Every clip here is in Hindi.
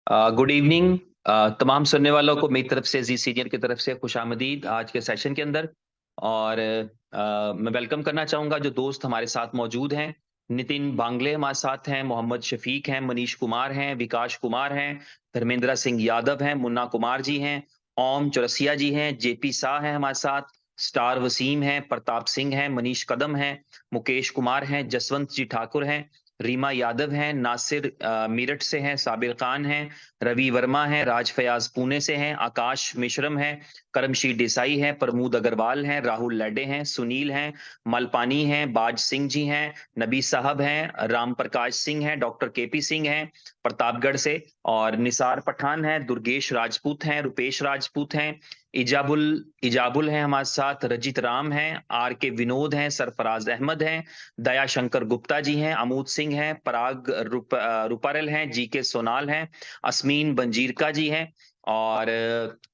Good evening. तमाम सुनने वालों को मेरी तरफ से जी सीनियर की तरफ से खुशामदीद आज के सेशन के अंदर। और मैं वेलकम करना चाहूंगा जो दोस्त हमारे साथ मौजूद हैं। नितिन बांगले हमारे साथ हैं, मोहम्मद शफीक हैं, मनीष कुमार हैं, विकास कुमार हैं, धर्मेंद्र सिंह यादव हैं, मुन्ना कुमार जी हैं, ओम चौरसिया जी हैं, जेपी शाह हैं हमारे साथ, स्टार वसीम हैं, प्रताप सिंह हैं, मनीष कदम हैं, मुकेश कुमार हैं, जसवंत जी ठाकुर हैं, रीमा यादव हैं, नासिर मेरठ से हैं, साबिर खान हैं, रवि वर्मा हैं, राज फयाज पुणे से हैं, आकाश मिश्रम हैं, करमशीर देसाई हैं, प्रमोद अग्रवाल हैं, राहुल लैडे हैं, सुनील हैं, मलपानी हैं, बाज सिंह जी हैं, नबी साहब हैं, राम प्रकाश सिंह हैं, डॉक्टर केपी सिंह हैं प्रतापगढ़ से, और निसार पठान हैं, दुर्गेश राजपूत हैं, रुपेश राजपूत हैं, इजाबुल इजाबुल हैं हमारे साथ, रजित राम हैं, आर के विनोद हैं, सरफराज अहमद हैं, दया शंकर गुप्ता जी हैं, अमूद सिंह हैं, पराग रुपारेल हैं, जी के सोनाल हैं, असमीन बंजीरका जी हैं, और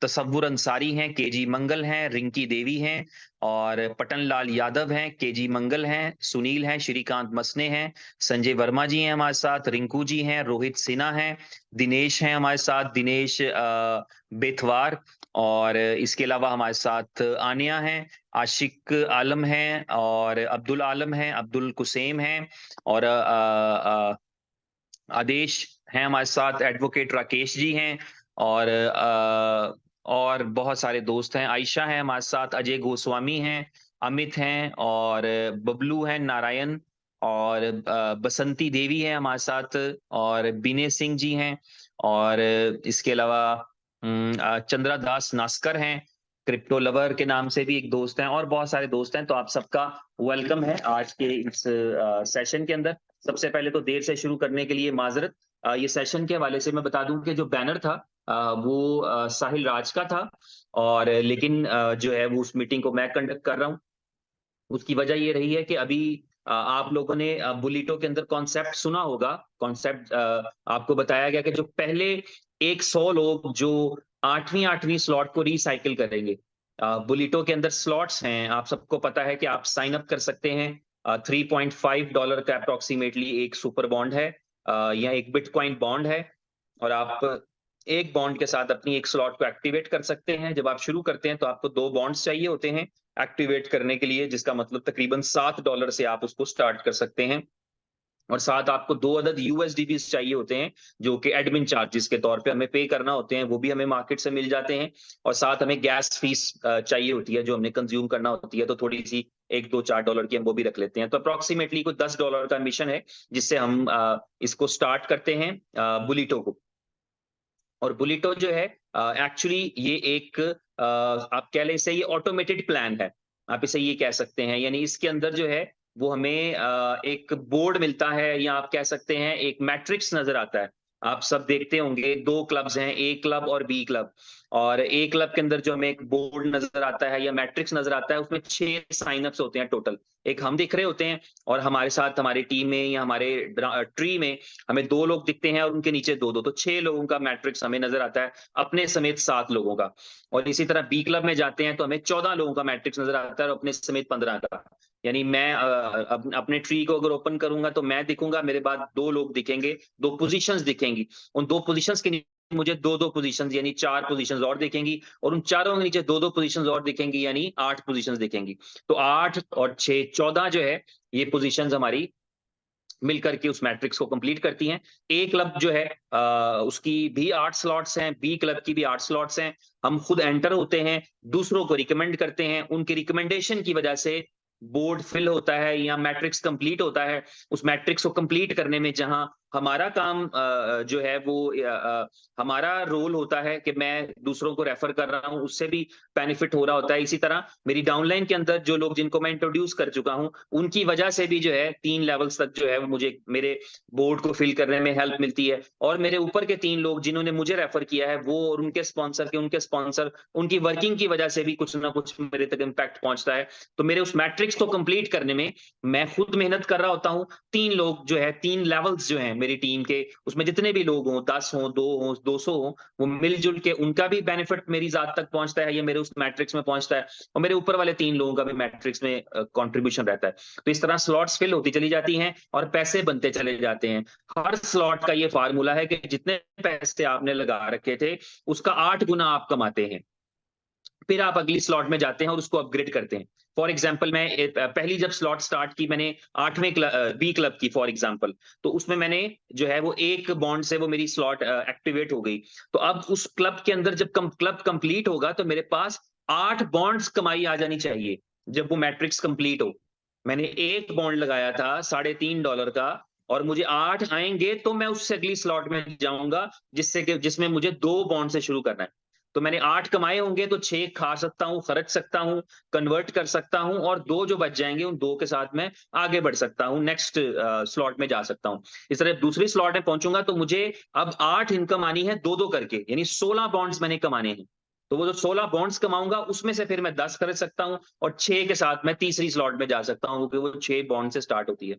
तसव्वुर अंसारी हैं, केजी मंगल हैं, रिंकी देवी हैं, और पटन लाल यादव हैं, केजी मंगल हैं, सुनील हैं, श्रीकांत मसने हैं, संजय वर्मा जी हैं हमारे साथ, रिंकू जी हैं, रोहित सिन्हा हैं, दिनेश हैं हमारे साथ, दिनेश बेथवार, और इसके अलावा हमारे साथ आनिया हैं, आशिक आलम हैं, और अब्दुल आलम हैं, अब्दुल कुसैम हैं, और आदेश हैं हमारे साथ, एडवोकेट राकेश जी हैं, और और बहुत सारे दोस्त हैं, आयशा है हमारे साथ, अजय गोस्वामी हैं, अमित हैं, और बबलू हैं, नारायण, और बसंती देवी है हमारे साथ, और बिने सिंह जी हैं, और इसके अलावा चंद्रा दास नास्कर हैं, क्रिप्टो लवर के नाम से भी एक दोस्त हैं, और बहुत सारे दोस्त हैं। तो आप सबका वेलकम है आज के इस सेशन के अंदर। सबसे पहले तो देर से शुरू करने के लिए माजरत। ये सेशन के हवाले से मैं बता दूं कि जो बैनर था वो साहिल राज का था, और लेकिन जो है वो उस मीटिंग को मैं कंडक्ट कर रहा हूँ। उसकी वजह ये रही है कि अभी आप लोगों ने बुलिटो के अंदर कॉन्सेप्ट सुना होगा। कॉन्सेप्ट आपको बताया गया कि जो पहले 100 लोग जो आठवीं आठवीं स्लॉट को रिसाइकिल करेंगे। बुलिटो के अंदर स्लॉट्स हैं, आप सबको पता है कि आप साइन अप कर सकते हैं। $3.5 का अप्रोक्सीमेटली एक सुपर बॉन्ड है, या एक बिटकॉइन बॉन्ड है, और आप एक बॉन्ड के साथ अपनी एक स्लॉट को एक्टिवेट कर सकते हैं। जब आप शुरू करते हैं तो आपको दो बॉन्ड्स चाहिए होते हैं एक्टिवेट करने के लिए, जिसका मतलब तकरीबन $7 से आप उसको स्टार्ट कर सकते हैं। और साथ आपको दो अदद यूएसडीबी चाहिए होते हैं, जो कि एडमिन चार्जेस के तौर पे हमें पे करना होते हैं, वो भी हमें मार्केट से मिल जाते हैं। और साथ हमें गैस फीस चाहिए होती है, जो हमने कंज्यूम करना होती है, तो थोड़ी सी $1 2 4 की हम वो भी रख लेते हैं। तो अप्रोक्सीमेटली कोई $10 का मिशन है, जिससे हम इसको स्टार्ट करते हैं बुलिटो को। और बुलिटो जो है एक्चुअली ये एक आप कह लें इसे, ये ऑटोमेटेड प्लान है, आप इसे ये कह सकते हैं। यानी इसके अंदर जो है वो हमें एक बोर्ड मिलता है, या आप कह सकते हैं एक मैट्रिक्स नजर आता है। आप सब देखते होंगे दो क्लब्स हैं, ए क्लब और बी क्लब। और ए क्लब के अंदर जो हमें एक बोर्ड नजर आता है या मैट्रिक्स नजर आता है, उसमें 6 साइनअप्स होते हैं टोटल। एक हम दिख रहे होते हैं, और हमारे साथ हमारी टीम में या हमारे ट्री में हमें दो लोग दिखते हैं, और उनके नीचे दो दो, तो 6 लोगों का मैट्रिक्स हमें नजर आता है, अपने समेत 7 लोगों का। और इसी तरह बी क्लब में जाते हैं तो हमें 14 लोगों का मैट्रिक्स नजर आता है, और अपने समेत 15 का। यानी मैं अपने ट्री को अगर ओपन करूंगा तो मैं दिखूंगा, मेरे बाद दो लोग दिखेंगे, दो पोजीशंस दिखेंगी। उन दो पोजीशंस के नीचे मुझे दो दो पोजीशंस यानी 4 पोजीशंस और दिखेंगी, और उन चारों के नीचे दो दो पोजीशंस और दिखेंगी, यानी 8 पोजीशंस दिखेंगी। तो 8 और 6 14 जो है, ये पोजीशंस हमारी मिलकर के उस मैट्रिक्स को कंप्लीट करती हैं। ए क्लब जो है उसकी भी 8 स्लॉट्स हैं, बी क्लब की भी 8 स्लॉट्स हैं। हम खुद एंटर होते हैं, दूसरों को रिकमेंड करते हैं, उनकी रिकमेंडेशन की वजह से बोर्ड फिल होता है या मैट्रिक्स कंप्लीट होता है। उस मैट्रिक्स को कंप्लीट करने में जहां हमारा काम जो है वो हमारा रोल होता है कि मैं दूसरों को रेफर कर रहा हूं, उससे भी बेनिफिट हो रहा होता है। इसी तरह मेरी डाउनलाइन के अंदर जो लोग जिनको मैं इंट्रोड्यूस कर चुका हूं, उनकी वजह से भी जो है 3 लेवल्स तक जो है वो मुझे मेरे बोर्ड को फिल करने में हेल्प मिलती है। और मेरे ऊपर के 3 लोग जिन्होंने मुझे रेफर किया है, वो और उनके स्पॉन्सर उनकी वर्किंग की वजह से भी कुछ ना कुछ मेरे तक इम्पैक्ट पहुंचता है। तो मेरे उस मैट्रिक्स को कंप्लीट करने में मैं खुद मेहनत कर रहा होता हूँ, 3 लोग जो है 3 लेवल्स जो है मेरी टीम के उसमें जितने भी लोग हों, 10 हों, 2 हों, 200 हों, वो मिल-जुल के उनका भी बेनिफिट मेरी ज़ात तक पहुँचता है, या मेरे उस मैट्रिक्स में पहुँचता है, और मेरे ऊपर वाले 3 लोगों का भी मैट्रिक्स में कंट्रीब्यूशन रहता है। तो इस तरह स्लॉट्स फिल होती चली जाती हैं और पैसे बनते चले जाते हैं। हर स्लॉट का ये फार्मूला है कि जितने पैसे आपने लगा रखे थे, उसका 8 गुना आप कमाते हैं। फिर आप अगली स्लॉट में जाते हैं और उसको अपग्रेड करते हैं। फॉर एग्जाम्पल मैं पहली जब स्लॉट स्टार्ट की मैंने 8वें बी क्लब की फॉर एग्जाम्पल, तो उसमें मैंने जो है वो एक बॉन्ड से वो मेरी स्लॉट एक्टिवेट हो गई। तो अब उस क्लब के अंदर जब क्लब कंप्लीट होगा तो मेरे पास 8 बॉन्ड्स कमाई आ जानी चाहिए, जब वो मैट्रिक्स कंप्लीट हो। मैंने एक बॉन्ड लगाया था $3.5 का, और मुझे 8 आएँगे तो मैं उससे अगली स्लॉट में जाऊँगा, जिसमें मुझे 2 बॉन्ड से शुरू करना है। तो मैंने 8 कमाए होंगे तो 6 खा सकता हूँ, खर्च सकता हूँ, कन्वर्ट कर सकता हूँ, और 2 जो बच जाएँगे उन 2 के साथ मैं आगे बढ़ सकता हूँ, नेक्स्ट स्लॉट में जा सकता हूँ। इस तरह दूसरी स्लॉट में पहुँचूँगा तो मुझे अब 8 इनकम आनी है 2-2 करके, यानी 16 बॉन्ड्स मैंने कमाने हैं। तो वो जो 16 बॉन्ड्स कमाऊँगा उसमें से फिर मैं 10 खरीद सकता हूँ, और 6 के साथ मैं तीसरी स्लॉट में जा सकता हूँ, क्योंकि वो 6 बॉन्ड से स्टार्ट होती है।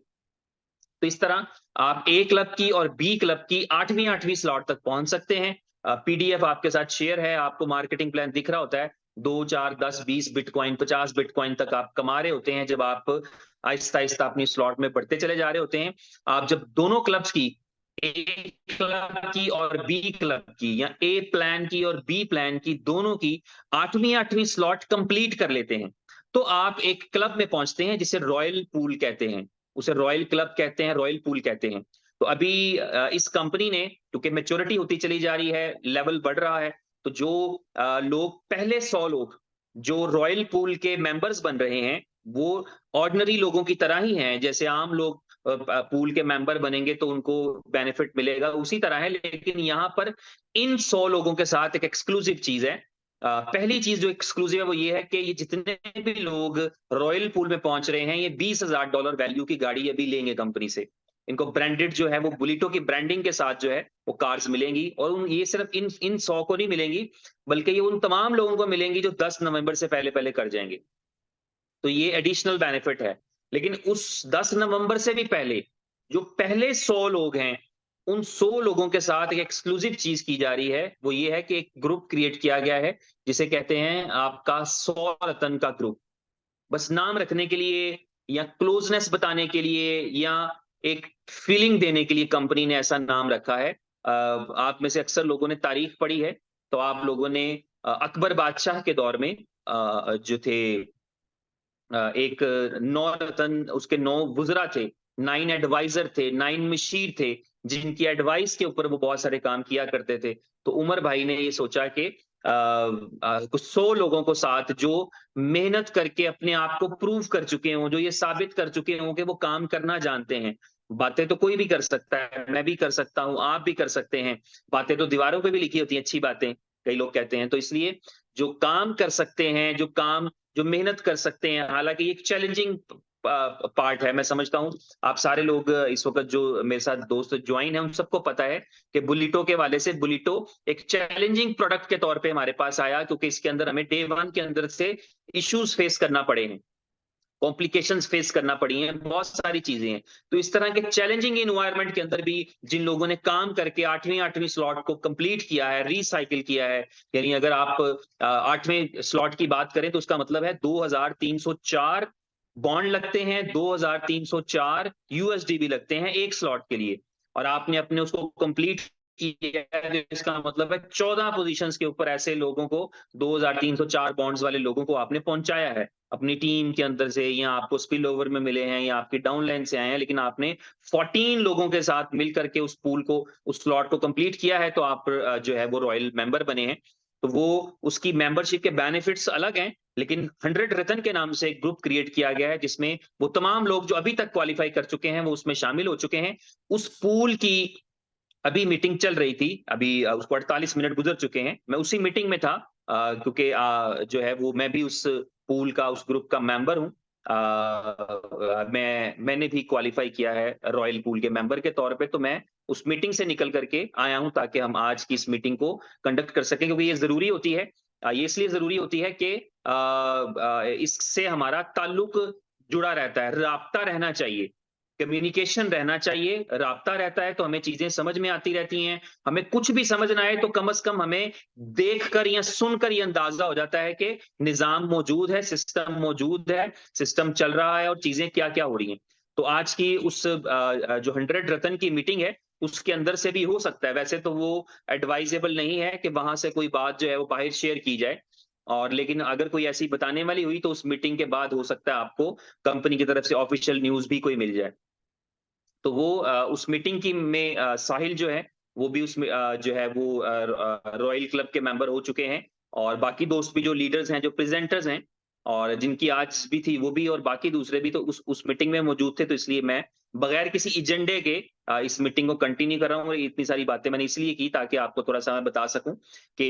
तो इस तरह आप ए क्लब की और बी क्लब की 8वीं स्लॉट तक पहुँच सकते हैं। पीडीएफ आपके साथ शेयर है, आपको मार्केटिंग प्लान दिख रहा होता है। 2, 4, 10, 20 बिटकॉइन, 50 बिटकॉइन तक आप कमा रहे होते हैं, जब आप आहिस्ता-आहिस्ता अपनी स्लॉट में बढ़ते चले जा रहे होते हैं। आप जब दोनों क्लब्स की, ए क्लब की और बी क्लब की, या ए प्लान की और बी प्लान की, दोनों की 8वीं स्लॉट कंप्लीट कर लेते हैं, तो आप एक क्लब में पहुँचते हैं जिसे रॉयल पूल कहते हैं। उसे रॉयल क्लब कहते हैं, रॉयल पूल कहते हैं। तो अभी इस कंपनी ने, क्योंकि मैच्योरिटी होती चली जा रही है, लेवल बढ़ रहा है, तो जो लोग पहले 100 लोग जो रॉयल पूल के मेंबर्स बन रहे हैं, वो ऑर्डिनरी लोगों की तरह ही हैं। जैसे आम लोग पूल के मेंबर बनेंगे तो उनको बेनिफिट मिलेगा, उसी तरह है, लेकिन यहाँ पर इन 100 लोगों के साथ एक एक्सक्लूसिव चीज़ है। पहली चीज़ जो एक्सक्लूसिव है वो ये है कि ये जितने भी लोग रॉयल पूल में पहुंच रहे हैं, ये $20,000 वैल्यू की गाड़ी अभी लेंगे कंपनी से। इनको ब्रांडेड जो है वो बुलेटो की ब्रांडिंग के साथ जो है वो कार्स मिलेंगी, और ये सिर्फ इन इन 100 को नहीं मिलेंगी, बल्कि ये उन तमाम लोगों को मिलेंगी जो 10 नवंबर से पहले-पहले कर जाएँगे। तो ये एडिशनल बेनिफिट है। लेकिन उस 10 नवंबर से भी पहले, जो पहले 100 लोग हैं, उन 100 लोगों के साथ एक एक्सक्लूसिव चीज़ की जा रही है, वो ये है कि एक ग्रुप क्रिएट किया गया है, जिसे कहते हैं आपका 100 रत्न का ग्रुप। बस नाम रखने के लिए, या क्लोज़नेस बताने के लिए, या एक फीलिंग देने के लिए कंपनी ने ऐसा नाम रखा है। आप में से अक्सर लोगों ने तारीख पढ़ी है, तो आप लोगों ने अकबर बादशाह के दौर में जो थे, एक 9 रतन उसके 9 वुज़रा थे, 9 एडवाइज़र थे, 9 मशीर थे, जिनकी एडवाइस के ऊपर वो बहुत सारे काम किया करते थे। तो उमर भाई ने ये सोचा कि कुछ 100 लोगों को साथ जो मेहनत करके अपने आप को प्रूव कर चुके हों, जो ये साबित कर चुके हों कि वो काम करना जानते हैं। बातें तो कोई भी कर सकता है, मैं भी कर सकता हूँ, आप भी कर सकते हैं। बातें तो दीवारों पे भी लिखी होती हैं, अच्छी बातें, कई लोग कहते हैं। तो इसलिए जो काम कर सकते हैं, जो मेहनत कर सकते हैं, हालाँकि ये एक चैलेंजिंग पार्ट है, मैं समझता हूँ। आप सारे लोग इस वक़्त जो मेरे साथ दोस्त जॉइन हैं, उन सबको पता है कि बुलिटो के हवाले से, बुलिटो एक चैलेंजिंग प्रोडक्ट के तौर पे हमारे पास आया, क्योंकि इसके अंदर हमें डे 1 के अंदर से इश्यूज़ फेस करना पड़े हैं। कॉम्प्लिकेशंस फेस करना पड़ी हैं, बहुत सारी चीज़ें हैं। तो इस तरह के चैलेंजिंग एनवायरनमेंट के अंदर भी जिन लोगों ने काम करके 8वीं स्लॉट को कंप्लीट किया है, रीसाइकिल किया है, यानी अगर आप 8वें स्लॉट की बात करें तो उसका मतलब है 2304 बॉन्ड लगते हैं, 2304 यूएसडी भी लगते हैं 1 स्लॉट के लिए, और आपने अपने उसको कंप्लीट किया है, इसका मतलब है 14 पोज़ीशंस के ऊपर ऐसे लोगों को, 2304 बॉन्ड्स वाले लोगों को आपने पहुँचाया है। अपनी टीम के अंदर से, या आपको स्पिल ओवर में मिले हैं, या आपकी डाउनलाइन से आए हैं, लेकिन आपने 14 लोगों के साथ मिल करके उस पूल को, उस स्लॉट को कंप्लीट किया है, तो आप जो है वो रॉयल मेंबर बने हैं। तो वो उसकी मेंबरशिप के बेनिफिट्स अलग हैं, लेकिन 100 रत्न के नाम से एक ग्रुप क्रिएट किया गया है, जिसमें वो तमाम लोग जो अभी तक क्वालीफाई कर चुके हैं, वो उसमें शामिल हो चुके हैं। उस पूल की अभी मीटिंग चल रही थी, अभी उसको 48 मिनट गुज़र चुके हैं। मैं उसी मीटिंग में था, क्योंकि जो है वो मैं भी उस पूल का, उस ग्रुप का मेंबर हूँ। मैंने भी क्वालीफ़ाई किया है रॉयल पूल के मेंबर के तौर पे, तो मैं उस मीटिंग से निकल कर के आया हूँ, ताकि हम आज की इस मीटिंग को कंडक्ट कर सकें, क्योंकि ये ज़रूरी होती है। ये इसलिए ज़रूरी होती है कि इससे हमारा ताल्लुक जुड़ा रहता है, राब्ता रहना चाहिए। कम्युनिकेशन रहना चाहिए, राब्ता रहता है तो हमें चीज़ें समझ में आती रहती हैं। हमें कुछ भी समझना है तो कम से कम हमें देखकर या सुनकर ये अंदाज़ा हो जाता है कि निज़ाम मौजूद है, सिस्टम मौजूद है, सिस्टम चल रहा है और चीज़ें क्या-क्या हो रही हैं। तो आज की उस जो 100 रत्न की मीटिंग है, उसके अंदर से भी हो सकता है। वैसे तो वो एडवाइजेबल नहीं है कि वहाँ से कोई बात जो है वो बाहर शेयर की जाए, और लेकिन अगर कोई ऐसी बताने वाली हुई तो उस मीटिंग के बाद हो सकता है आपको कंपनी की तरफ से ऑफ़िशियल न्यूज़ भी कोई मिल जाए। तो वो उस मीटिंग की में साहिल जो है, वो भी उसमें जो है वो रॉयल क्लब के मेंबर हो चुके हैं, और बाकी दोस्त भी जो लीडर्स हैं, जो प्रेज़ेंटर्स हैं और जिनकी आज भी थी, वो भी और बाकी दूसरे भी तो उस मीटिंग में मौजूद थे, तो इसलिए मैं बगैर किसी एजेंडे के इस मीटिंग को कंटिन्यू कर रहा हूँ, और इतनी सारी बातें मैंने इसलिए की ताकि आपको थोड़ा-सा मैं बता सकूँ कि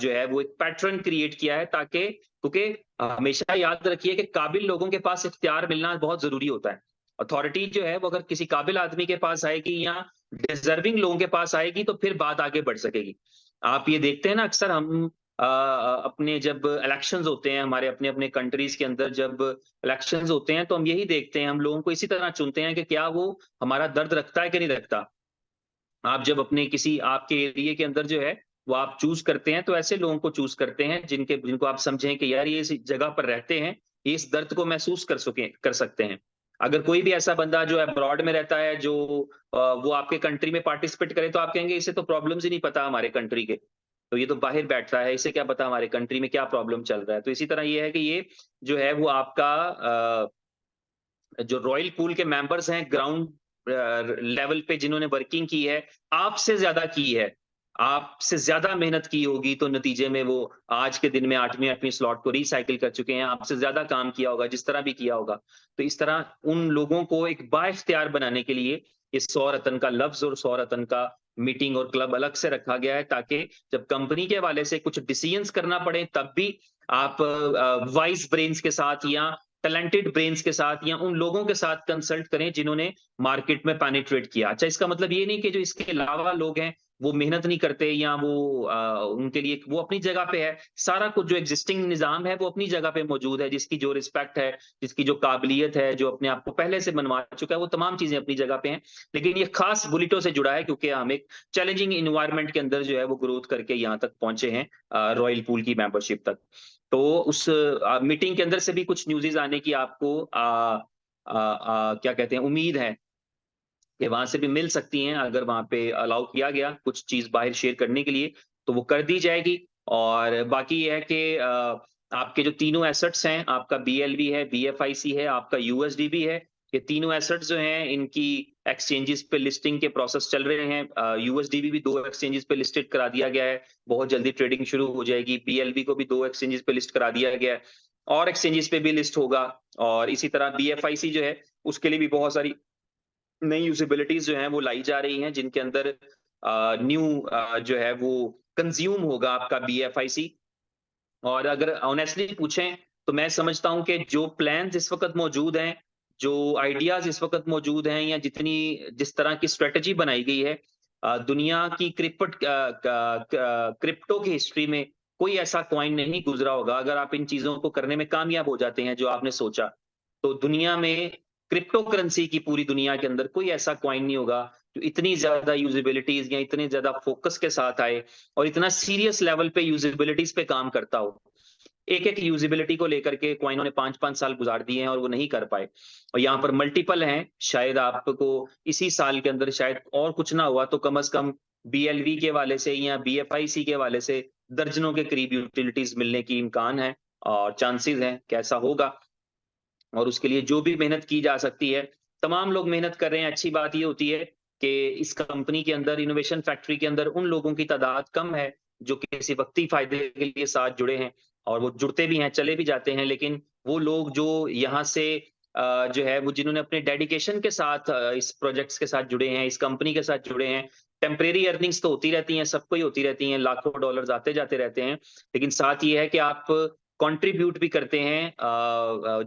जो है वो एक पैटर्न क्रिएट किया है, ताकि क्योंकि हमेशा याद रखिए कि काबिल लोगों के पास इख्तियार मिलना बहुत ज़रूरी होता है। अथॉरिटी जो है वो अगर किसी काबिल आदमी के पास आएगी या डिजर्विंग लोगों के पास आएगी तो फिर बात आगे बढ़ सकेगी। आप ये देखते हैं ना, अक्सर हम अपने जब इलेक्शंस होते हैं हमारे अपने-अपने कंट्रीज़ के अंदर, जब इलेक्शंस होते हैं तो हम यही देखते हैं, हम लोगों को इसी तरह चुनते हैं कि क्या वो हमारा दर्द रखता है कि नहीं रखता। आप जब अपने किसी आपके एरिया के अंदर जो है, वो आप चूज़ करते हैं, तो ऐसे लोगों को चूज़ करते हैं जिनको आप समझें कि यार ये इस जगह पर रहते हैं, ये इस दर्द को महसूस कर सकते हैं। अगर कोई भी ऐसा बंदा जो अब्रॉड में रहता है, जो वो आपके कंट्री में पार्टिसिपेट करे, तो आप कहेंगे इसे तो प्रॉब्लम्स ही नहीं पता हमारे कंट्री के। तो ये तो बाहर बैठ रहा है, इसे क्या पता हमारे कंट्री में क्या प्रॉब्लम चल रहा है। तो इसी तरह ये है कि ये जो है वो आपका जो रॉयल पूल के मेंबर्स हैं ग्राउंड लेवल पे जिन्होंने वर्किंग की है, आपसे ज़्यादा की है, आपसे ज़्यादा मेहनत की होगी, तो नतीजे में वो आज के दिन में 8वीं स्लॉट को रिसाइकिल कर चुके हैं, आपसे ज़्यादा काम किया होगा, जिस तरह भी किया होगा। तो इस तरह उन लोगों को एक बाइख्तियार बनाने के लिए इस 100 रत्न का लफ्ज़ और 100 रत्न का मीटिंग और क्लब अलग से रखा गया है, ताकि जब कंपनी के हवाले से कुछ डिसीजंस करना पड़े, तब भी आप वाइज़ ब्रेन्स के साथ या टैलेंटेड ब्रेन्स के साथ या उन लोगों के साथ कंसल्ट करें जिन्होंने मार्केट में पेनिट्रेट किया। अच्छा, इसका मतलब ये नहीं कि जो इसके अलावा लोग हैं, वो मेहनत नहीं करते या वो उनके लिए वो अपनी जगह पे है। सारा कुछ जो एक्जिस्टिंग निज़ाम है, वो अपनी जगह पे मौजूद है, जिसकी जो रिस्पेक्ट है, जिसकी जो काबिलियत है, जो अपने आप को पहले से मनवा चुका है, वो तमाम चीज़ें अपनी जगह पे हैं। लेकिन ये खास बुलेटों से जुड़ा है क्योंकि हम एक चैलेंजिंग एनवायरनमेंट के अंदर जो है वो ग्रोथ करके यहाँ तक पहुँचे हैं, रॉयल पूल की मेंबरशिप तक। तो उस मीटिंग के अंदर से भी कुछ न्यूज़ेज़ आने की आपको क्या कहते हैं, उम्मीद है कि वहाँ से भी मिल सकती हैं। अगर वहाँ पे अलाउ किया गया कुछ चीज़ बाहर शेयर करने के लिए, तो वो कर दी जाएगी। और बाकी ये है कि आपके जो तीनों एसेट्स हैं, आपका बीएलवी है, बीएफआईसी है, आपका यूएसडी भी है। ये तीनों एसेट्स जो हैं, इनकी एक्सचेंजेस पे लिस्टिंग के प्रोसेस चल रहे हैं। यूएसडीबी भी 2 एक्सचेंजेस पे लिस्टेड करा दिया गया है। बहुत जल्दी ट्रेडिंग शुरू हो जाएगी। बीएलवी को भी 2 एक्सचेंजेस पे लिस्ट करा दिया गया है, और एक्सचेंजेस पे भी लिस्ट होगा। और इसी तरह बीएफआईसी जो है, उसके लिए भी बहुत सारी नई यूज़ेबिलिटीज़ जो हैं वो लाई जा रही हैं, जिनके अंदर न्यू जो है वो कंज़्यूम होगा आपका बीएफआईसी। और अगर ऑनेस्टली पूछें, तो मैं समझता हूँ कि जो प्लान्स इस वक़्त मौजूद हैं, जो आइडियाज़ इस वक़्त मौजूद हैं, या जिस तरह की स्ट्रैटेजी बनाई गई है, दुनिया की क्रिप्टो की हिस्ट्री में कोई ऐसा कॉइन नहीं गुज़रा होगा। अगर आप इन चीज़ों को करने में कामयाब हो जाते हैं, जो आपने सोचा, तो दुनिया में क्रिप्टो करेंसी की पूरी दुनिया के अंदर कोई ऐसा कॉइन नहीं होगा, जो इतनी ज़्यादा यूज़ेबिलिटीज़ या इतने ज़्यादा फ़ोकस के साथ आए और इतना सीरियस लेवल पे यूज़ेबिलिटीज़ पे काम करता हो। एक-एक यूज़ेबिलिटी को लेकर के क्वाइनों ने 5-5 साल गुज़ार दिए हैं और वो नहीं कर पाए। और यहाँ पर मल्टीपल हैं, शायद आपको इसी साल के अंदर शायद और कुछ ना हुआ तो कम से कम बीएलवी के हवाले से या बीएफआईसी के हवाले से दर्जनों के करीब यूटिलिटीज़ मिलने की इम्कान है और चांसेज़ हैं कि ऐसा होगा। और उसके लिए जो भी मेहनत की जा सकती है, तमाम लोग मेहनत कर रहे हैं। अच्छी बात ये होती है कि इस कंपनी के अंदर, इनोवेशन फैक्ट्री के अंदर उन लोगों की तादाद कम है, जो किसी वक़्ती फ़ायदे के लिए साथ जुड़े हैं, और वो जुड़ते भी हैं, चले भी जाते हैं। लेकिन वो लोग जो यहाँ से जो है वो जिन्होंने अपने डेडिकेशन के साथ इस प्रोजेक्ट्स के साथ जुड़े हैं, इस कंपनी के साथ जुड़े हैं, टेम्परेरी अर्निंग्स तो होती रहती हैं, सबको ही होती रहती हैं, लाखों डॉलर्स आते-जाते रहते हैं। लेकिन साथ ये है कि आप कंट्रीब्यूट भी करते हैं,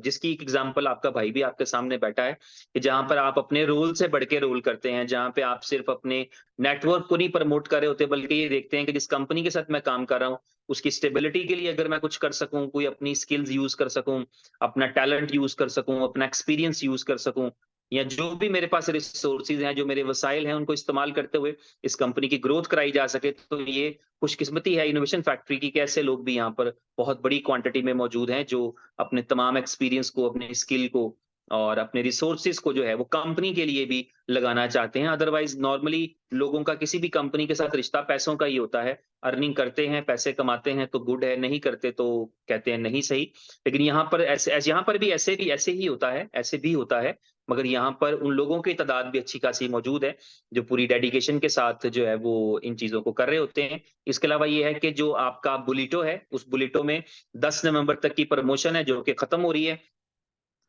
जिसकी एक एग्जांपल आपका भाई भी आपके सामने बैठा है, कि जहाँ पर आप अपने रोल से बढ़ के रोल करते हैं, जहाँ पे आप सिर्फ अपने नेटवर्क को नहीं प्रमोट कर रहे होते, बल्कि ये देखते हैं कि जिस कंपनी के साथ मैं काम कर रहा हूँ, उसकी स्टेबिलिटी के लिए अगर मैं कुछ कर सकूँ, कोई अपनी स्किल्स यूज़ कर सकूँ, अपना टैलेंट यूज़ कर सकूँ, अपना एक्सपीरियंस यूज़ कर सकूँ, या जो भी मेरे पास रिसोर्सेज हैं, जो मेरे वसाइल हैं, उनको इस्तेमाल करते हुए इस कंपनी की ग्रोथ कराई जा सके। तो ये खुशकिस्मती है इनोवेशन फैक्ट्री की कि ऐसे लोग भी यहाँ पर बहुत बड़ी क्वांटिटी में मौजूद हैं, जो अपने तमाम एक्सपीरियंस को, अपने स्किल को और अपने रिसोर्सेज को जो है वो कंपनी के लिए भी लगाना चाहते हैं। अदरवाइज़ नॉर्मली लोगों का किसी भी कंपनी के साथ रिश्ता पैसों का ही होता है। अर्निंग करते हैं, पैसे कमाते हैं तो गुड है, नहीं करते तो कहते हैं नहीं सही। लेकिन यहाँ पर यहाँ पर भी ऐसे ही होता है, ऐसे भी होता है, मगर यहाँ पर उन लोगों की तादाद भी अच्छी खासी मौजूद है, जो पूरी डेडिकेशन के साथ जो है वो इन चीज़ों को कर रहे होते हैं। इसके अलावा ये है कि जो आपका बुलेटो है, उस बुलेटो में 10 नवंबर तक की प्रमोशन है जो कि खत्म हो रही है।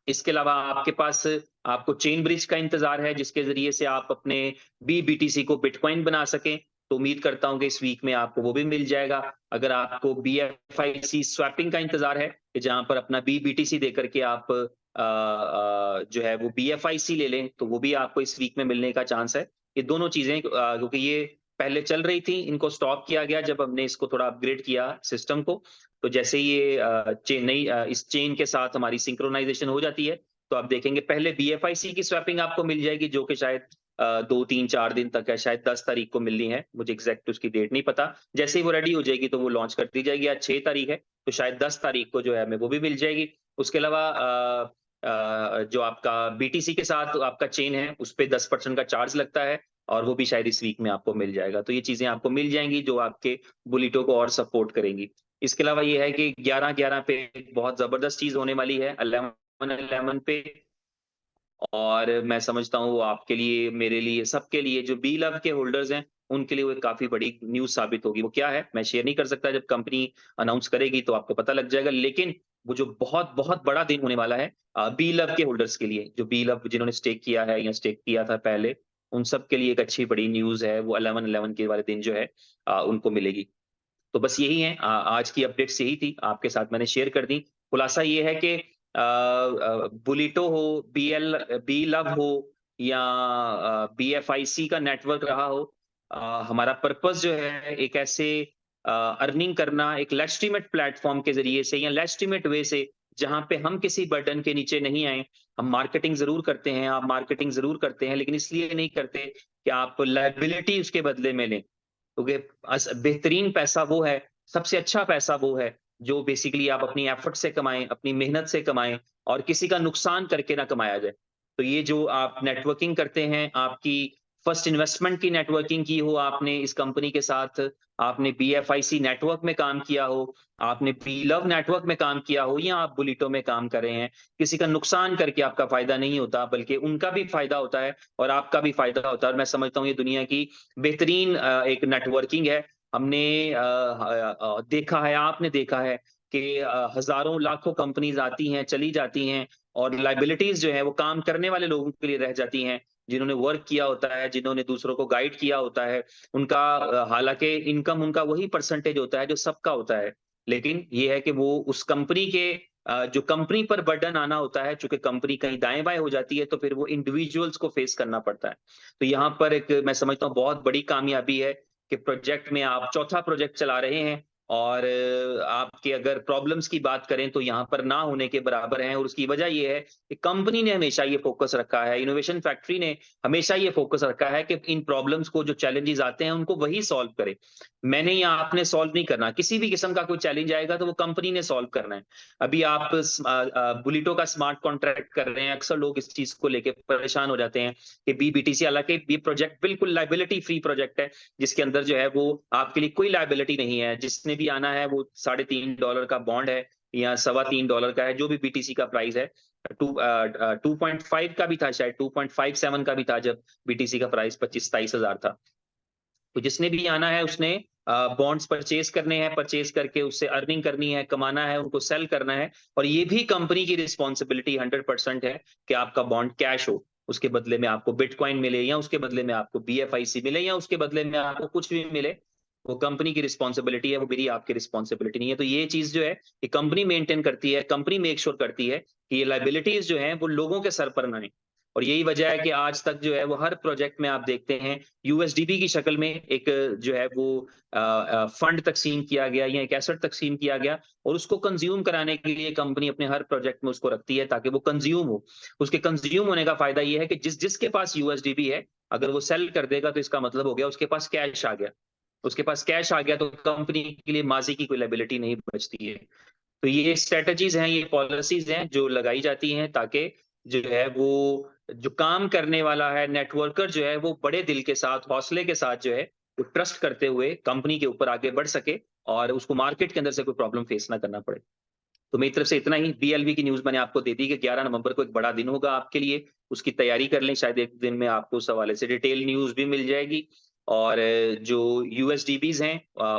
इसके अलावा आपके पास आपको चेन ब्रिज का इंतज़ार है, जिसके ज़रिए से आप अपने बीबीटीसी को बिटकॉइन बना सकें। तो उम्मीद करता हूँ कि इस वीक में आपको वो भी मिल जाएगा। अगर आपको बीएफआईसी स्वैपिंग का इंतज़ार है, कि जहाँ पर अपना बीबीटीसी देकर के आप जो है वो बीएफआईसी ले लें, तो वो भी आपको इस वीक में मिलने का चांस है। ये दोनों चीज़ें क्योंकि ये पहले चल रही थी, इनको स्टॉप किया गया जब हमने इसको थोड़ा अपग्रेड किया सिस्टम को। तो जैसे ये इस चेन के साथ हमारी सिंक्रोनाइज़ेशन हो जाती है, तो आप देखेंगे पहले बीएफआईसी की स्वैपिंग आपको मिल जाएगी, जो कि शायद 2, 3, 4 दिन तक है, शायद 10 तारीख को मिलनी है, मुझे एग्ज़ैक्ट उसकी डेट नहीं पता। जैसे ही वो रेडी हो जाएगी तो वो लॉन्च कर दी जाएगी। आज 6 तारीख है, तो शायद 10 तारीख को जो है हमें वो भी मिल जाएगी। उसके अलावा जो आपका बीटीसी के साथ आपका चेन है, उसपे 10% का चार्ज लगता है और वो भी शायद इस वीक में आपको मिल जाएगा। तो ये चीज़ें आपको मिल जाएँगी जो आपके बुलिटो को और सपोर्ट करेंगी। इसके अलावा ये है कि 11-11 पे एक बहुत ज़बरदस्त चीज़ होने वाली है 11-11 पे और मैं समझता हूँ वो आपके लिए, मेरे लिए, सबके लिए जो बी लव के होल्डर्स हैं, उनके लिए वो एक काफ़ी बड़ी न्यूज़ साबित होगी। वो क्या है, मैं शेयर नहीं कर सकता, जब कंपनी अनाउंस करेगी तो आपको पता लग जाएगा। लेकिन वो जो बहुत-बहुत बड़ा दिन होने वाला है बी लव के होल्डर्स के लिए, जो बी लव जिन्होंने स्टेक किया है या स्टेक किया था पहले, उन सब के लिए एक अच्छी बड़ी न्यूज़ है, वो 11-11 के वाले दिन जो है उनको मिलेगी। तो बस यही है आज की अपडेट्स यही थी, आपके साथ मैंने शेयर कर दी। खुलासा ये है कि बुलिटो हो, बी लव हो या बीएफआईसी का नेटवर्क रहा हो, हमारा पर्पस जो है एक ऐसे अर्निंग करना एक लेजिटिमेट प्लेटफ़ॉर्म के ज़रिए से या लेजिटिमेट वे से, जहाँ पे हम किसी बर्डन के नीचे नहीं आए। हम मार्केटिंग ज़रूर करते हैं, आप मार्केटिंग ज़रूर करते हैं, लेकिन इसलिए नहीं करते कि आप लायबिलिटी उसके बदले में लें। क्योंकि बेहतरीन पैसा वो है, सबसे अच्छा पैसा वो है, जो बेसिकली आप अपनी एफर्ट से कमाएँ, अपनी मेहनत से कमाएँ और किसी का नुकसान करके ना कमाया जाए। तो ये जो आप नेटवर्किंग करते हैं, आपकी फर्स्ट इन्वेस्टमेंट की नेटवर्किंग की हो आपने इस कंपनी के साथ, आपने बीएफआईसी नेटवर्क में काम किया हो, आपने बीलव नेटवर्क में काम किया हो या आप बुलिटो में काम कर रहे हैं, किसी का नुकसान करके आपका फ़ायदा नहीं होता, बल्कि उनका भी फ़ायदा होता है और आपका भी फ़ायदा होता है और मैं समझता हूँ ये दुनिया की बेहतरीन एक नेटवर्किंग है। हमने देखा है, आपने देखा है कि हज़ारों लाखों कंपनीज़ आती हैं, चली जाती हैं और लायबिलिटीज़ जो है वो काम करने वाले लोगों के लिए रह जाती हैं, जिन्होंने वर्क किया होता है, जिन्होंने दूसरों को गाइड किया होता है। उनका हालाँकि इनकम उनका वही परसेंटेज होता है जो सबका होता है। लेकिन ये है कि वो उस कंपनी के जो कंपनी पर बर्डन आना होता है, चूँकि कंपनी कहीं दाएँ-बाएँ हो जाती है, तो फिर वो इंडिविजुअल्स को फेस करना पड़ता है। तो यहाँ पर एक मैं समझता हूँ बहुत बड़ी कामयाबी है कि प्रोजेक्ट में आप चौथा प्रोजेक्ट चला रहे हैं और आपके अगर प्रॉब्लम्स की बात करें तो यहाँ पर ना होने के बराबर हैं और उसकी वजह ये है कि कंपनी ने हमेशा ये फ़ोकस रखा है, इनोवेशन फैक्ट्री ने हमेशा ये फ़ोकस रखा है कि इन प्रॉब्लम्स को जो चैलेंजेज़ आते हैं, उनको वही सॉल्व करे। मैंने या आपने सॉल्व नहीं करना, किसी भी किस्म का कोई चैलेंज आएगा तो वो कंपनी ने सॉल्व करना है। अभी आप बुलेटो का स्मार्ट कॉन्ट्रैक्ट कर रहे हैं, अक्सर लोग इस चीज़ को लेके परेशान हो जाते हैं कि बीबीटीसी हालाँकि ये प्रोजेक्ट बिल्कुल लायबिलिटी फ्री प्रोजेक्ट है, जिसके अंदर जो है वो आपके लिए कोई लायबिलिटी नहीं है। जिसने भी आना है वो $3.5 का बॉन्ड है या सवा $3 का है, जो भी बीटीसी का प्राइस है। 2.5 का भी था शायद 2.57 का भी था जब बीटीसी का प्राइस 25-27 हज़ार था। तो जिसने भी आना है उसने बॉन्ड्स परचेज़ करने हैं, परचेज़ करके उससे अर्निंग करनी है, कमाना है, उनको सेल करना है और ये भी कंपनी की रिस्पॉन्सिबिलिटी 100% है कि आपका बॉन्ड कैश हो। उसके बदले में आपको बिटकॉइन मिले या उसके बदले में आपको बीएफआईसी मिले या उसके बदले में आपको कुछ भी मिले, वो कंपनी की रिस्पॉन्सिबिलिटी है, वो मेरी आपकी रिस्पॉन्सिबिलिटी नहीं है। तो ये चीज़ जो है, ये कंपनी मेंटेन करती है, कंपनी मेक श्योर करती है कि ये लायबिलिटीज़ जो हैं, वो लोगों के सर पर ना आएँ। और यही वजह है कि आज तक जो है वो हर प्रोजेक्ट में आप देखते हैं यूएसडीपी की शक्ल में एक जो है वो फंड तकसीम किया गया या एक एसेट तकसीम किया गया और उसको कंज्यूम कराने के लिए कंपनी अपने हर प्रोजेक्ट में उसको रखती है ताकि वो कंज्यूम हो। उसके कंज्यूम होने का फायदा ये है कि जिसके पास यूएसडीपी है, अगर वो सेल कर देगा तो इसका मतलब हो गया उसके पास कैश आ गया। उसके पास कैश आ गया तो कंपनी के लिए माजी की कोई लायबिलिटी नहीं बचती है। तो ये स्ट्रेटजीज हैं, ये पॉलिसीज हैं जो लगाई जाती हैं ताकि जो है वो जो काम करने वाला है नेटवर्कर जो है वो बड़े दिल के साथ, हौसले के साथ जो है वो ट्रस्ट करते हुए कंपनी के ऊपर आगे बढ़ सके और उसको मार्केट के अंदर से कोई प्रॉब्लम फेस ना करना पड़े। तो मेरी तरफ से इतना ही। बीएलवी की न्यूज़ मैंने आपको दे दी कि 11 नवंबर को एक बड़ा दिन होगा आपके लिए, उसकी तैयारी कर लें, शायद एक दिन में आपको उस हवाले से डिटेल न्यूज़ भी मिल जाएगी। और जो यूएसडीबीज़ हैं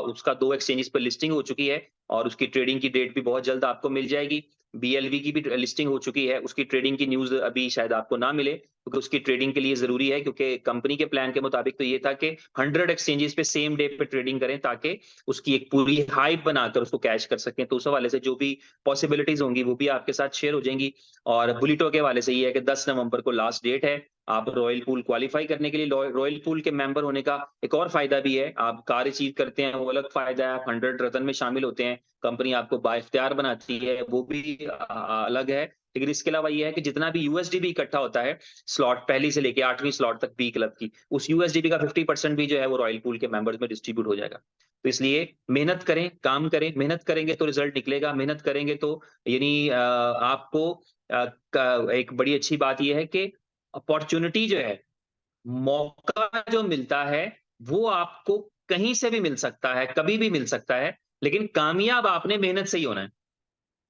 उसका 2 एक्सचेंजेस पर लिस्टिंग हो चुकी है और उसकी ट्रेडिंग की डेट भी बहुत जल्द आपको मिल जाएगी। बीएलवी की भी लिस्टिंग हो चुकी है, उसकी ट्रेडिंग की न्यूज़ अभी शायद आपको ना मिले क्योंकि उसकी ट्रेडिंग के लिए ज़रूरी है, क्योंकि कंपनी के प्लान के मुताबिक तो ये था कि 100 एक्सचेंजेस पे सेम डे पे ट्रेडिंग करें ताकि उसकी एक पूरी हाइप बनाकर उसको कैश कर सकें। तो उस हवाले से जो भी पॉसिबिलिटीज़ होंगी वो भी आपके साथ शेयर हो जाएँगी। और बुलेटो के हवाले से ये है कि 10 नवंबर को लास्ट डेट है। आप रॉयल पूल क्वालीफाई करने के लिए रॉयल पूल के मेंबर होने का एक और फ़ायदा भी है। आप कार अचीव करते हैं, वो अलग फ़ायदा है। आप 100 रत्न में शामिल होते हैं, कंपनी आपको बाइख्तियार बनाती है, वो भी अलग है। लेकिन इसके अलावा ये है कि जितना भी यूएसडीबी इकट्ठा होता है, स्लॉट पहली से लेके 8वीं स्लॉट तक बी क्लब की, उस यूएसडीबी का 50% भी जो है वो रॉयल पूल के मेंबर्स में डिस्ट्रीब्यूट हो जाएगा। तो इसलिए मेहनत करें, काम करें, मेहनत करेंगे तो रिज़ल्ट निकलेगा, मेहनत करेंगे तो यानी आपको एक बड़ी अच्छी बात ये है कि अपॉर्च्युनिटी जो है, मौका जो मिलता है, वो आपको कहीं से भी मिल सकता है, कभी भी मिल सकता है, लेकिन कामयाब आपने मेहनत से ही होना है।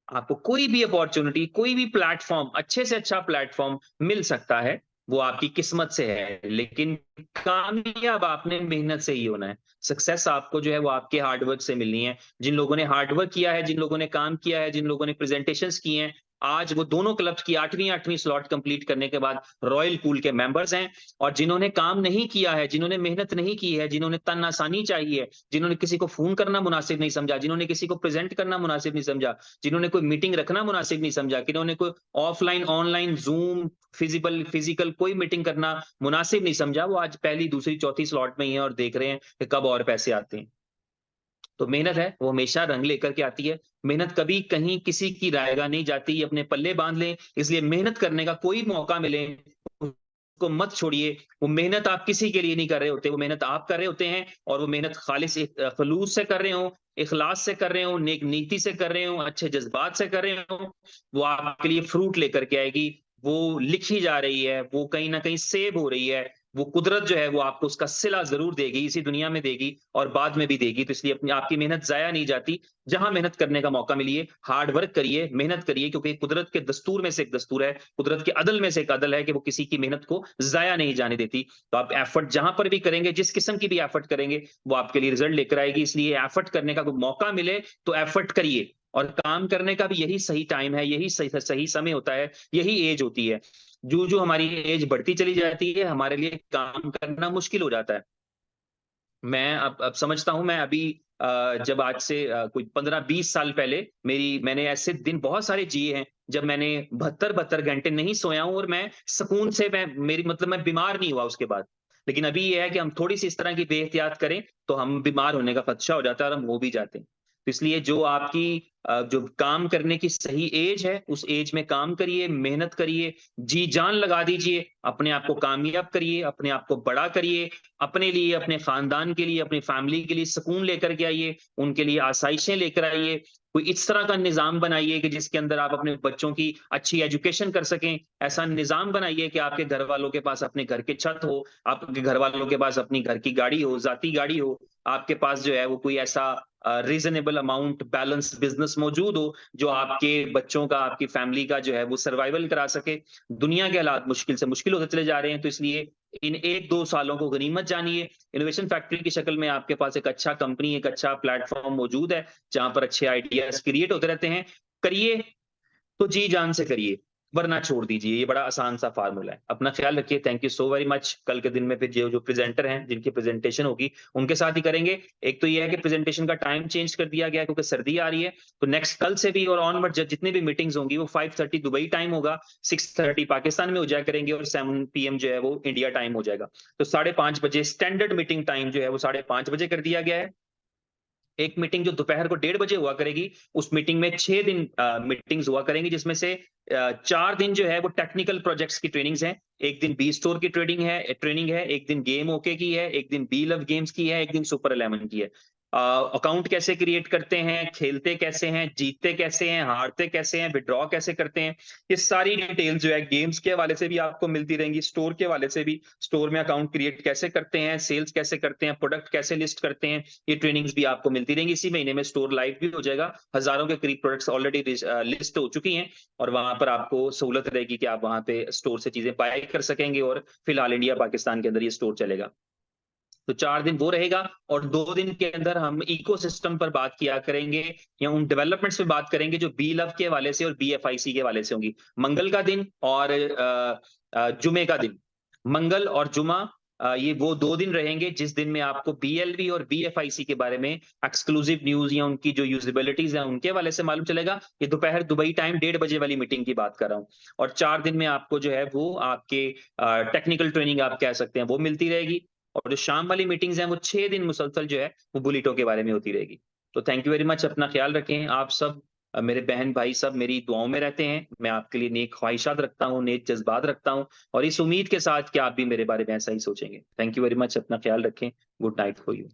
आपको कोई भी अपॉर्च्युनिटी, कोई भी प्लेटफ़ॉर्म, अच्छे से अच्छा प्लेटफ़ॉर्म मिल सकता है, वो आपकी किस्मत से है, लेकिन कामयाब आपने मेहनत से ही होना है। सक्सेस आपको जो है वो आपके हार्ड वर्क से मिलनी है। जिन लोगों ने हार्ड वर्क किया है, जिन लोगों ने काम किया है, जिन लोगों ने प्रेज़ेंटेशंस की हैं, आज वो दोनों क्लब्स की 8वीं स्लॉट कंप्लीट करने के बाद रॉयल पूल के मेंबर्स हैं। और जिन्होंने काम नहीं किया है, जिन्होंने मेहनत नहीं की है, जिन्होंने तन-आसानी चाहिए, जिन्होंने किसी को फ़ोन करना मुनासिब नहीं समझा, जिन्होंने किसी को प्रेज़ेंट करना मुनासिब नहीं समझा, जिन्होंने कोई मीटिंग रखना मुनासिब नहीं समझा, किन्होंने कोई ऑफलाइन, ऑनलाइन, ज़ूम, फिज़िकल कोई मीटिंग करना मुनासिब नहीं समझा, वो आज पहली, दूसरी, चौथी स्लॉट में ही हैं और देख रहे हैं कि कब और पैसे आते हैं। तो मेहनत है, वो हमेशा रंग लेकर के आती है। मेहनत कभी कहीं किसी की रायगा नहीं जाती, ये अपने पल्ले बाँध लें, इसलिए मेहनत करने का कोई मौका मिले, उसको मत छोड़िए। वो मेहनत आप किसी के लिए नहीं कर रहे होते, वो मेहनत आप कर रहे होते हैं और वो मेहनत खालिस ख़ुलूस से कर रहे हों, इख़लास से कर रहे हों, नेक नीयती से कर रहे हों, अच्छे जज़्बात से कर रहे हों, वो आपके लिए फ्रूट लेकर के आएगी। वो लिखी जा रही है, वो कहीं न कहीं सेव हो रही है, वो कुदरत जो है वो आपको उसका सिला ज़रूर देगी, इसी दुनिया में देगी और बाद में भी देगी। तो इसलिए अपनी आपकी मेहनत ज़ाया नहीं जाती। जहाँ मेहनत करने का मौका मिलिए, हार्ड वर्क करिए, मेहनत करिए, क्योंकि कुदरत के दस्तूर में से एक दस्तूर है, कुदरत के अदल में से एक अदल है कि वो किसी की मेहनत को ज़ाया नहीं जाने देती। तो आप एफर्ट जहाँ पर भी करेंगे, जिस किस्म की भी एफर्ट करेंगे, वो आपके लिए रिज़ल्ट लेकर आएगी। इसलिए एफर्ट करने का कोई मौका मिले, तो एफर्ट करिए और काम करने का भी यही सही टाइम है, यही सही सही समय होता है, यही एज होती है। जो हमारी एज बढ़ती चली जाती है, हमारे लिए काम करना मुश्किल हो जाता है। मैं अब समझता हूँ, मैं अभी जब आज से कोई 15-20 साल पहले मैंने ऐसे दिन बहुत सारे जिए हैं, जब मैंने 72-72 घंटे नहीं सोया हूँ और मैं सुकून से मैं बीमार नहीं हुआ उसके बाद। लेकिन अभी ये है कि हम थोड़ी-सी इस तरह की बेहतियात करें, तो हम बीमार होने का खदशा हो जाता है और हम हो भी जाते हैं। तो इसलिए जो आपकी जो काम करने की सही एज है, उस एज में काम करिए, मेहनत करिए, जी-जान लगा दीजिए, अपने आप को कामयाब करिए, अपने आप को बड़ा करिए, अपने लिए, अपने खानदान के लिए, अपनी फैमिली के लिए सुकून लेकर के आइए, उनके लिए आसाइशें लेकर आइए। कोई इस तरह का निज़ाम बनाइए कि जिसके अंदर आप अपने बच्चों की अच्छी एजुकेशन कर सकें। ऐसा निज़ाम बनाइए कि आपके घर वालों के पास अपने घर की छत हो, आपके घर वालों के पास अपनी घर की गाड़ी हो, ज़ाती गाड़ी हो, आपके पास जो है वो कोई ऐसा रीज़नेबल अमाउंट बैलेंस बिज़नेस मौजूद हो, जो आपके बच्चों का, आपकी फैमिली का जो है वो सर्वाइवल करा सके। दुनिया के हालात मुश्किल से मुश्किल होते चले जा रहे हैं, तो इसलिए इन 1-2 सालों को गनीमत जानिए। इनोवेशन फैक्ट्री की शक्ल में आपके पास एक अच्छा कंपनी, एक अच्छा प्लेटफ़ॉर्म मौजूद है, जहाँ पर अच्छे आइडियाज़ क्रिएट होते रहते हैं। करिए तो जी-जान से करिए। वरना छोड़ दीजिए। ये बड़ा आसान सा फार्मूला है। अपना ख्याल रखिए। Thank you so very much. कल के दिन में फिर जो जो प्रेजेंटर हैं, जिनकी प्रेजेंटेशन होगी, उनके साथ ही करेंगे। एक तो ये है कि प्रेजेंटेशन का टाइम चेंज कर दिया गया है क्योंकि सर्दी आ रही है। तो नेक्स्ट कल से भी और ऑनवर्ड जितनी भी मीटिंग्स होंगी वो 5:30 दुबई टाइम होगा, 6:30 पाकिस्तान में हो जाया करेंगे और 7 PM जो है वो इंडिया टाइम हो जाएगा। तो 5:30 बजे स्टैंडर्ड मीटिंग टाइम जो है वो 5:30 बजे कर दिया गया है। एक मीटिंग जो दोपहर को 1:30 बजे हुआ करेगी, उस मीटिंग में 6 दिन मीटिंग्स हुआ करेंगी, जिसमें से 4 दिन जो है वो टेक्निकल प्रोजेक्ट्स की ट्रेनिंग्स हैं। एक दिन बी स्टोर की ट्रेनिंग है, एक दिन गेम ओके की है, एक दिन बी लव गेम्स की है, एक दिन सुपर 11 की है। अकाउंट कैसे क्रिएट करते हैं, खेलते कैसे हैं, जीतते कैसे हैं, हारते कैसे हैं, विड्रॉ कैसे करते हैं, ये सारी डिटेल जो है गेम्स के हवाले से भी आपको मिलती रहेंगी, स्टोर के हवाले से भी, स्टोर में अकाउंट क्रिएट कैसे करते हैं, सेल्स कैसे करते हैं, प्रोडक्ट कैसे लिस्ट करते हैं, ये ट्रेनिंग्स भी आपको मिलती रहेंगी। इसी महीने में स्टोर लाइव भी हो जाएगा। हजारों के करीब प्रोडक्ट्स ऑलरेडी लिस्ट हो चुकी हैं और वहां पर आपको सहूलत रहेगी कि आप वहां पे स्टोर से चीजें बाय कर सकेंगे। और फिलहाल इंडिया पाकिस्तान के अंदर ये स्टोर चलेगा। तो 4 दिन वो रहेगा और 2 दिन के अंदर हम इकोसिस्टम पर बात किया करेंगे या उन डेवलपमेंट्स पे बात करेंगे जो बी लव के हवाले से और BFIC के हवाले से होंगी। मंगल का दिन और जुमे का दिन, मंगल और जुमा, ये वो 2 दिन रहेंगे जिस दिन में आपको BLV और BFIC के बारे में एक्सक्लूसिव न्यूज या उनकी जो यूजेबिलिटीज है उनके हवाले से मालूम चलेगा। ये दोपहर दुबई टाइम 1:30 बजे वाली मीटिंग की बात कर रहा हूँ। और 4 दिन में आपको जो है वो आपके टेक्निकल ट्रेनिंग आप कह सकते हैं वो मिलती रहेगी। और जो शाम वाली मीटिंग्स हैं वो 6 दिन मुसलसल जो है वो बुलेटों के बारे में होती रहेगी। तो थैंक यू वेरी मच। अपना ख्याल रखें आप सब। मेरे बहन भाई सब मेरी दुआओं में रहते हैं। मैं आपके लिए नेक ख्वाहिशात रखता हूँ, नेक जज्बात रखता हूँ और इस उम्मीद के साथ कि आप भी मेरे बारे में ऐसा ही सोचेंगे। Thank you very much. अपना ख्याल रखें। Good night for you.